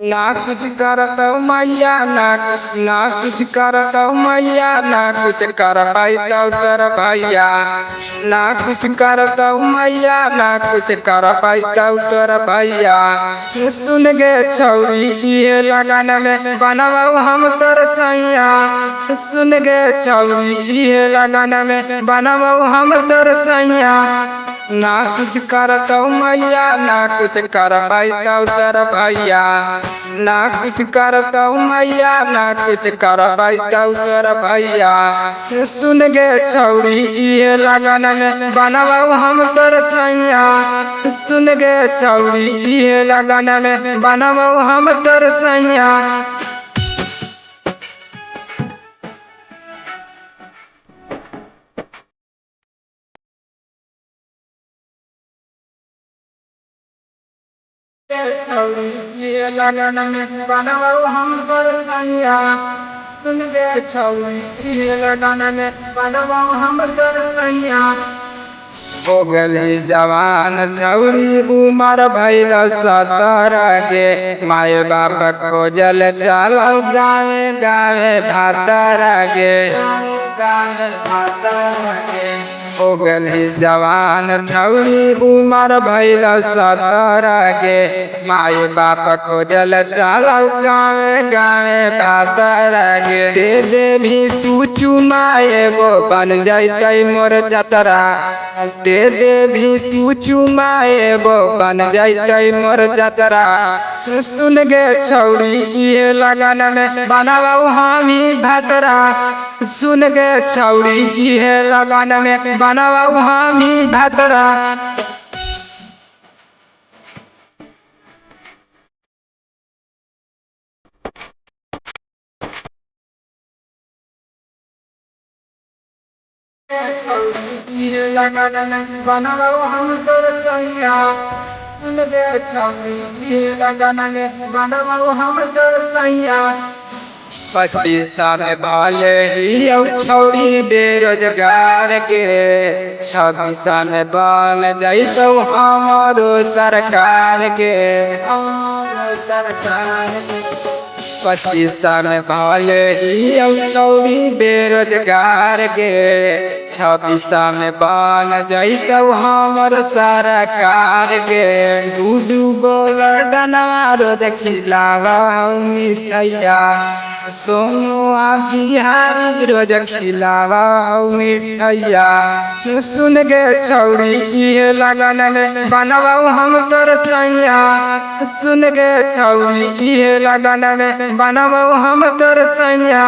ना कुछ करता हूँ मैया ना कुछ करता हूँ मैया ना कुछ कर पाता हूँ तेरा भैया ना कुछ करता हूँ मैया ना कुछ कर पाता हूँ तेरा भैया सुन गे छौरी ये लगन में बनवाऊ हम तोर सैया सुन गे छौरी ये लगन में बनवाऊ हम तोर सैया ना कुछ करता हूँ मैया ना कुछ कर पाता हूँ तेरा भैया ना कुछ करता हूँ मैया ना कुछ कर पाता हूँ तेरा भैया सुन गे छौरी ये लगन में बनवाऊ हम तोर सैया सुन गे छौरी ये लगन में बनवाऊ हम तोर सैया ये लगन में बनवाऊ हम तोर सैया सुन गे छौरी ये लगन में बनवाऊ हम तोर सैया हो गली जवान छौरी उमर भैल 17 के माए बाप खोजल चलो गावे गावे भातर गे हो गली जवान छौरी उमर भैल 17 के माए बाप खोजल चलो गावे गावे भातर गे दे दे भी तू चुमाए गो बन जैतै मोर जतरा दे दे भी तू चुमाए गो बन जैतै मोर जतरा सुन गे छौरी ये लगन में बनवाऊ हामी भतरा सुन गे छौरी ये लगन में बनवाऊ हामी भतरा ये लगन में बनवाऊ हम तोर सैया सुन गे छौरी ये लगन में बनवाऊ हम तोर सैया 25 साल वाले ही छौरी बेरोजगार के 26 साल बन जैतौ हमारो सरकार के 25 साल वाले ही छौरी बेरोजगार के 26 साल बन जैतौ हमर सरकार के दू गो लड़नवा रोज खिलावा मिठैया सोनुआ बिहारी रोज खिलावा मिठैया सुन गे छौरी ये लगन में बनवाऊ हम तोर सैया सुन गे छौरी ये लगन में बनवाऊ हम तोर सैया